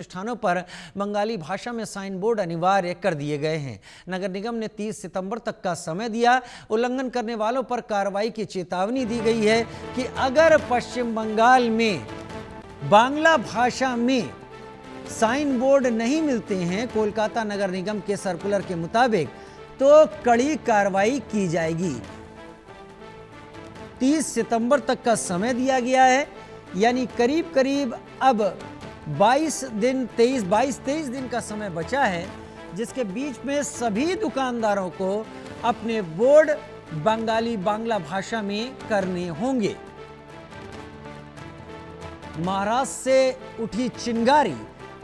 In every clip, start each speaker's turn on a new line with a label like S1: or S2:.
S1: स्थानों पर बंगाली भाषा में साइन बोर्ड अनिवार्य कर दिए गए हैं। नगर निगम ने 30 सितंबर तक का समय दिया। उल्लंघन करने वालों पर कार्रवाई की चेतावनी दी गई है कि अगर पश्चिम बंगाल में बांग्ला भाषा में साइन बोर्ड नहीं मिलते हैं कोलकाता नगर निगम के सर्कुलर के मुताबिक, तो कड़ी कार्रवाई की जाएगी। 30 सितंबर तक का समय दिया गया है, यानी करीब करीब अब 22 23 दिन का समय बचा है, जिसके बीच में सभी दुकानदारों को अपने बोर्ड बांग्ला भाषा में करने होंगे। महाराष्ट्र से उठी चिंगारी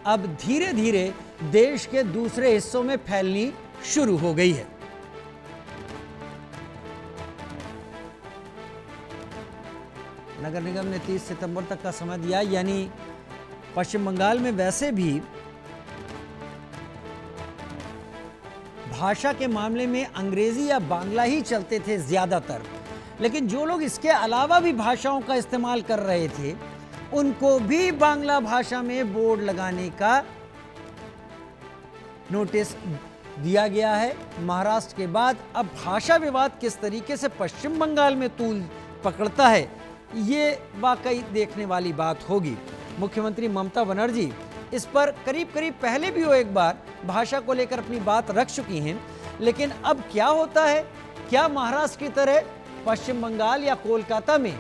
S1: अब धीरे धीरे देश के दूसरे हिस्सों में फैलनी शुरू हो गई है। नगर निगम ने 30 सितंबर तक का समय दिया, यानी पश्चिम बंगाल में वैसे भी भाषा के मामले में अंग्रेजी या बांग्ला ही चलते थे ज्यादातर, लेकिन जो लोग इसके अलावा भी भाषाओं का इस्तेमाल कर रहे थे उनको भी बांग्ला भाषा में बोर्ड लगाने का नोटिस दिया गया है। महाराष्ट्र के बाद अब भाषा विवाद किस तरीके से पश्चिम बंगाल में तूल पकड़ता है, ये वाकई देखने वाली बात होगी। मुख्यमंत्री ममता बनर्जी इस पर करीब करीब पहले भी वो एक बार भाषा को लेकर अपनी बात रख चुकी हैं, लेकिन अब क्या होता है, क्या महाराष्ट्र की तरह पश्चिम बंगाल या कोलकाता में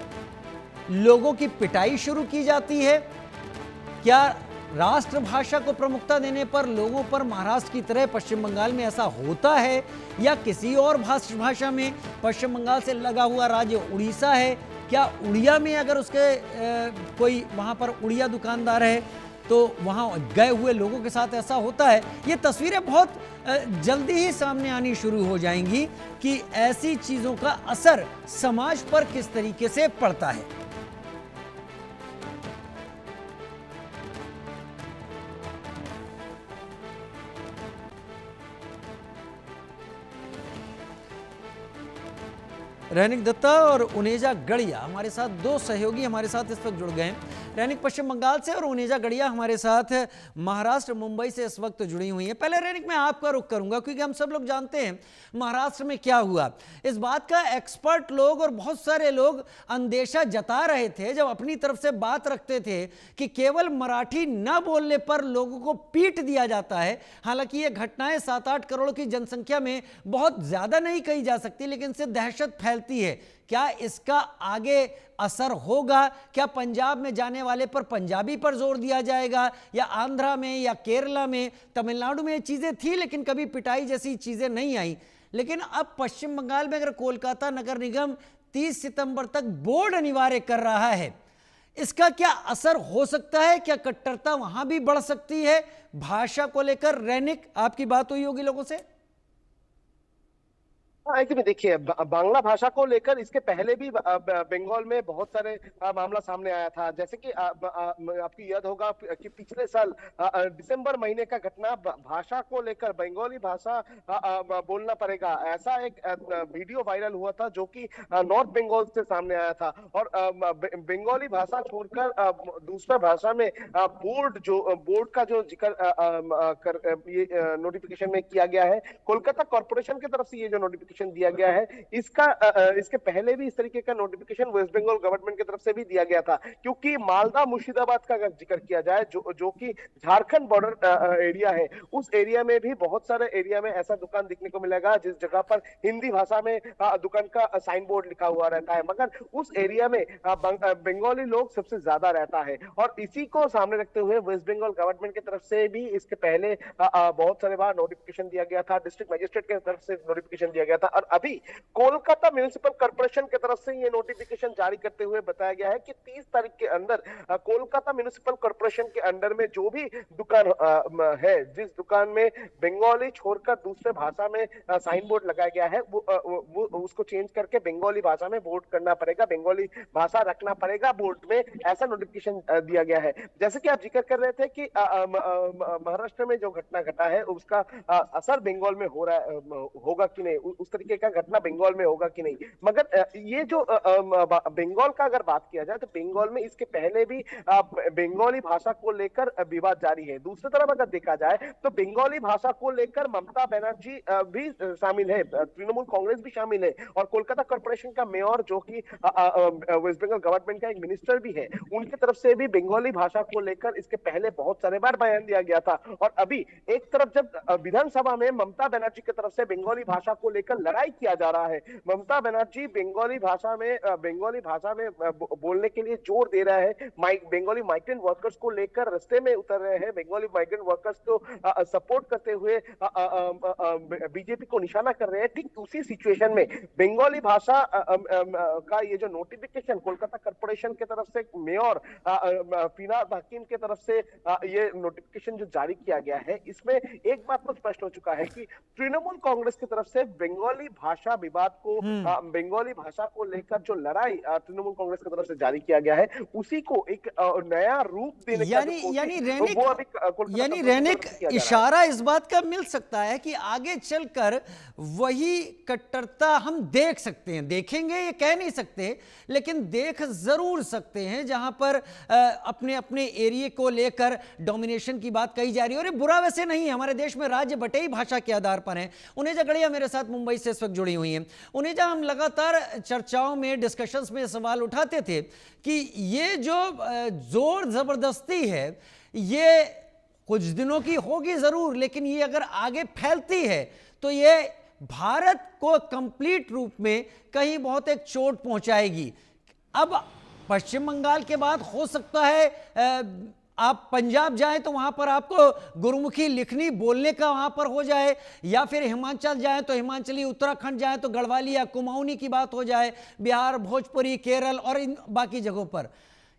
S1: लोगों की पिटाई शुरू की जाती है? क्या राष्ट्रभाषा को प्रमुखता देने पर लोगों पर महाराष्ट्र की तरह पश्चिम बंगाल में ऐसा होता है, या किसी और भाषा में? पश्चिम बंगाल से लगा हुआ राज्य उड़ीसा है, क्या उड़िया में अगर उसके कोई वहां पर उड़िया दुकानदार है तो वहां गए हुए लोगों के साथ ऐसा होता है? ये तस्वीरें बहुत जल्दी ही सामने आनी शुरू हो जाएंगी कि ऐसी चीजों का असर समाज पर किस तरीके से पड़ता है। रैनिक दत्ता और उनेजा गढ़िया हमारे साथ, दो सहयोगी हमारे साथ इस वक्त जुड़ गए हैं। रैनिक पश्चिम बंगाल से और उनेजा गढ़िया हमारे साथ महाराष्ट्र मुंबई से इस वक्त जुड़ी हुई हैं। पहले रैनिक मैं आपका रुख करूंगा, क्योंकि हम सब लोग जानते हैं महाराष्ट्र में क्या हुआ। इस बात का एक्सपर्ट लोग और बहुत सारे लोग अंदेशा जता रहे थे जब अपनी तरफ से बात रखते थे कि केवल मराठी न बोलने पर लोगों को पीट दिया जाता है। हालांकि ये घटनाएं 7-8 करोड़ की जनसंख्या में बहुत ज्यादा नहीं कही जा सकती, लेकिन इससे दहशत फैलती है। क्या इसका आगे असर होगा? क्या पंजाब में जाने वाले पर पंजाबी पर जोर दिया जाएगा, या आंध्रा में या केरला में, तमिलनाडु में ये चीजें थी लेकिन कभी पिटाई जैसी चीजें नहीं आई। लेकिन अब पश्चिम बंगाल में अगर कोलकाता नगर निगम 30 सितंबर तक बोर्ड अनिवार्य कर रहा है, इसका क्या असर हो सकता है? क्या कट्टरता वहां भी बढ़ सकती है भाषा को लेकर? रैनिक, आपकी बात हुई होगी लोगों से।
S2: हाँ, एकदम देखिए, बांग्ला भाषा को लेकर इसके पहले भी बंगाल में बहुत सारे मामला सामने आया था। जैसे कि आपकी याद होगा कि पिछले साल दिसंबर महीने का घटना, भाषा को लेकर बंगाली भाषा बोलना पड़ेगा, ऐसा एक वीडियो वायरल हुआ था जो कि नॉर्थ बंगाल से सामने आया था। और बंगाली भाषा छोड़कर दूसरा भाषा में बोर्ड का जो जिक्र ये नोटिफिकेशन में किया गया है, कोलकाता कॉर्पोरेशन की तरफ से ये जो नोटिफिकेशन दिया गया है, इसके पहले भी इस तरीके का नोटिफिकेशन वेस्ट बंगाल गवर्नमेंट की तरफ से भी दिया गया था। क्योंकि मालदा मुर्शिदाबाद का अगर जिक्र किया जाए, जो कि झारखंड बॉर्डर एरिया है, उस एरिया में भी बहुत सारे एरिया में ऐसा दुकान दिखने को मिलेगा जिस जगह पर हिंदी भाषा में दुकान का साइन बोर्ड लिखा हुआ रहता है, मगर उस एरिया में बंगाली लोग सबसे ज्यादा रहता है। और इसी को सामने रखते हुए वेस्ट बंगाल गवर्नमेंट की तरफ से भी इसके पहले बहुत सारे बार नोटिफिकेशन दिया गया था, डिस्ट्रिक्ट मजिस्ट्रेट की तरफ से नोटिफिकेशन दिया गया था। और अभी कोलकाता म्युनिसिपल कॉर्पोरेशन की तरफ से ये नोटिफिकेशन जारी करते हुए बताया गया है कि 30 तारीख के अंदर कोलकाता म्युनिसिपल कॉर्पोरेशन के अंडर में जो भी दुकान है, जिस दुकान में बंगाली छोड़कर दूसरे भाषा में साइन बोर्ड लगाया गया है, वो उसको चेंज करके बंगाली भाषा में बोर्ड करना पड़ेगा, बंगाली भाषा रखना पड़ेगा बोर्ड में, ऐसा नोटिफिकेशन दिया गया है। जैसे कि आप जिक्र कर रहे थे कि महाराष्ट्र में जो घटना घटा है उसका असर बंगाल में हो रहा है, होगा कि नहीं, उस तरीके का घटना बंगाल में होगा कि नहीं। मगर ये जो बंगाल का अगर बात किया जाए तो बंगाल में इसके पहले भी बंगाली भाषा को लेकर विवाद जारी है। दूसरी तरफ अगर देखा जाए तो बंगाली भाषा को लेकर ममता बनर्जी भी शामिल है, तृणमूल कांग्रेस भी शामिल है, और कोलकाता कॉर्पोरेशन का मेयर जो कि वेस्ट बंगाल गवर्नमेंट का एक मिनिस्टर भी है, उनकी तरफ से भी बंगाली भाषा को लेकर इसके पहले बहुत सारे बार बयान दिया गया था। और अभी एक तरफ जब विधानसभा में ममता बनर्जी की तरफ से बंगाली भाषा को लेकर लड़ाई किया जा रहा है, ममता बनर्जी बंगाली भाषा में बोलने के लिए जोर दे रहा है, बंगाली माइग्रेंट वर्कर्स को लेकर रास्ते में उतर रहे हैं, बंगाली माइग्रेंट वर्कर्स को सपोर्ट करते हुए बीजेपी को निशाना कर रहे हैं। ठीक उसी सिचुएशन में बंगाली भाषा का ये जो नोटिफिकेशन कोलकाता कॉर्पोरेशन की तरफ से मेयर फिराद हकीम की तरफ से ये नोटिफिकेशन जो जारी किया गया है, इसमें एक बात तो स्पष्ट हो चुका है कि तृणमूल कांग्रेस की तरफ से बंगाली भाषा विवाद को, बंगाली भाषा को लेकर जो लड़ाई तृणमूल कांग्रेस की तरफ से जारी किया गया है, उसी को एक नया रूप देने का
S1: यानी रैनिक इशारा इस बात का मिल सकता है कि आगे चलकर वही कट्टरता हम देख सकते हैं, देखेंगे ये कह नहीं सकते, लेकिन देख जरूर सकते हैं जहां पर अपने अपने एरिया को लेकर डोमिनेशन की बात कही जा रही है। और ये बुरा वैसे नहीं है, हमारे देश में राज्य बटे ही भाषा के आधार पर हैं। उनेजा गड़िया मेरे साथ मुंबई से इस वक्त जुड़ी हुई हैं। उनेजा, हम लगातार चर्चाओं में, डिस्कशंस में सवाल उठाते थे कि ये जो जोर जबरदस्ती है ये कुछ दिनों की होगी जरूर, लेकिन ये अगर आगे फैलती है तो ये भारत को कंप्लीट रूप में कहीं बहुत एक चोट पहुंचाएगी। अब पश्चिम बंगाल के बाद हो सकता है आप पंजाब जाएं तो वहां पर आपको गुरुमुखी लिखनी बोलने का वहां पर हो जाए, या फिर हिमाचल जाएं तो हिमाचली, उत्तराखंड जाएं तो गढ़वाली या कुमाऊनी की बात हो जाए, बिहार, भोजपुरी, केरल और इन बाकी जगहों पर।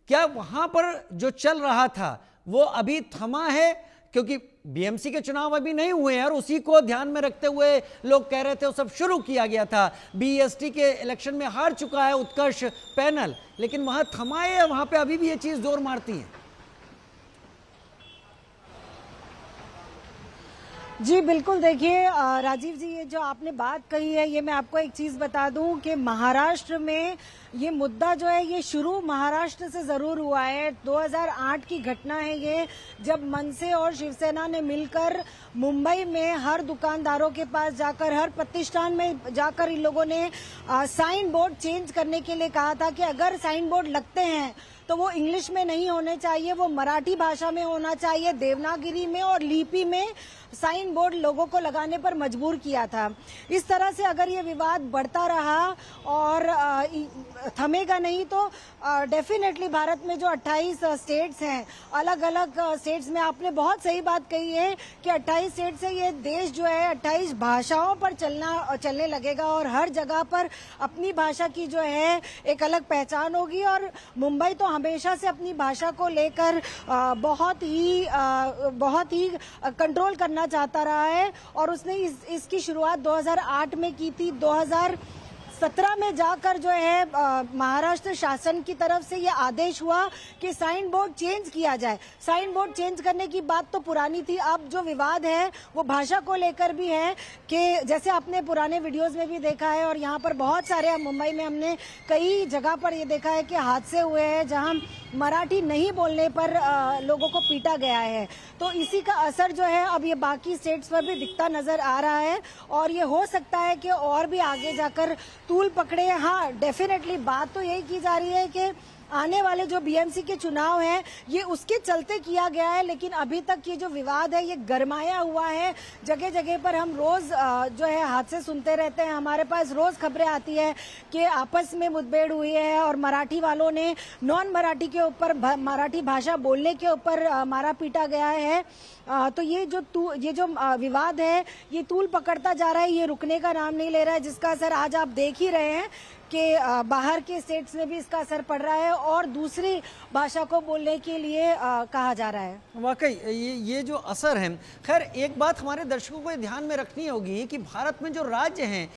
S1: क्या वहां पर जो चल रहा था वो अभी थमा है? क्योंकि बीएमसी के चुनाव अभी नहीं हुए हैं और उसी को ध्यान में रखते हुए लोग कह रहे थे वो सब शुरू किया गया था। बीएसटी के इलेक्शन में हार चुका है उत्कर्ष पैनल, लेकिन वहां थमाए है, वहां पे अभी भी ये चीज जोर मारती है।
S3: जी बिल्कुल, देखिए राजीव जी, ये जो आपने बात कही है, ये मैं आपको एक चीज़ बता दूं कि महाराष्ट्र में ये मुद्दा जो है ये शुरू महाराष्ट्र से ज़रूर हुआ है। 2008 की घटना है ये, जब मनसे और शिवसेना ने मिलकर मुंबई में हर दुकानदारों के पास जाकर, हर प्रतिष्ठान में जाकर इन लोगों ने साइन बोर्ड चेंज करने के लिए कहा था कि अगर साइन बोर्ड लगते हैं तो वो इंग्लिश में नहीं होने चाहिए, वो मराठी भाषा में होना चाहिए, देवनागरी में और लिपि में साइन बोर्ड लोगों को लगाने पर मजबूर किया था। इस तरह से अगर ये विवाद बढ़ता रहा और थमेगा नहीं तो डेफिनेटली भारत में जो 28 स्टेट्स हैं, अलग अलग स्टेट्स में, आपने बहुत सही बात कही है कि 28 स्टेट से ये देश जो है 28 भाषाओं पर चलने लगेगा और हर जगह पर अपनी भाषा की जो है एक अलग पहचान होगी। और मुंबई तो हमेशा से अपनी भाषा को लेकर बहुत ही कंट्रोल करना चाहता रहा है और उसने इसकी शुरुआत 2008 में की थी। 2017 में जाकर जो है महाराष्ट्र शासन की तरफ से ये आदेश हुआ कि साइन बोर्ड चेंज किया जाए। साइन बोर्ड चेंज करने की बात तो पुरानी थी, अब जो विवाद है वो भाषा को लेकर भी है कि जैसे आपने पुराने वीडियोस में भी देखा है और यहाँ पर बहुत सारे, मुंबई में हमने कई जगह पर ये देखा है कि हादसे हुए हैं जहाँ मराठी नहीं बोलने पर लोगों को पीटा गया है। तो इसी का असर जो है अब ये बाकी स्टेट्स पर भी दिखता नजर आ रहा है और ये हो सकता है कि और भी आगे जाकर तूल पकड़े। हाँ, डेफिनेटली बात तो यही की जा रही है कि आने वाले जो बीएमसी के चुनाव हैं ये उसके चलते किया गया है, लेकिन अभी तक ये जो विवाद है ये गरमाया हुआ है। जगह जगह पर हम रोज जो है हादसे सुनते रहते हैं, हमारे पास रोज खबरें आती है कि आपस में मुठभेड़ हुई है और मराठी वालों ने नॉन मराठी के ऊपर, मराठी भाषा बोलने के ऊपर मारा पीटा गया है। तो ये जो विवाद है ये तूल पकड़ता जा रहा है, ये रुकने का नाम नहीं ले रहा है, जिसका असर आज आप देख ही रहे हैं कि बाहर के स्टेट्स में भी इसका असर पड़ रहा है और दूसरी भाषा को बोलने के लिए कहा जा रहा है।
S1: वाकई ये जो असर है, खैर एक बात हमारे दर्शकों को ध्यान में रखनी होगी कि भारत में जो राज्य हैं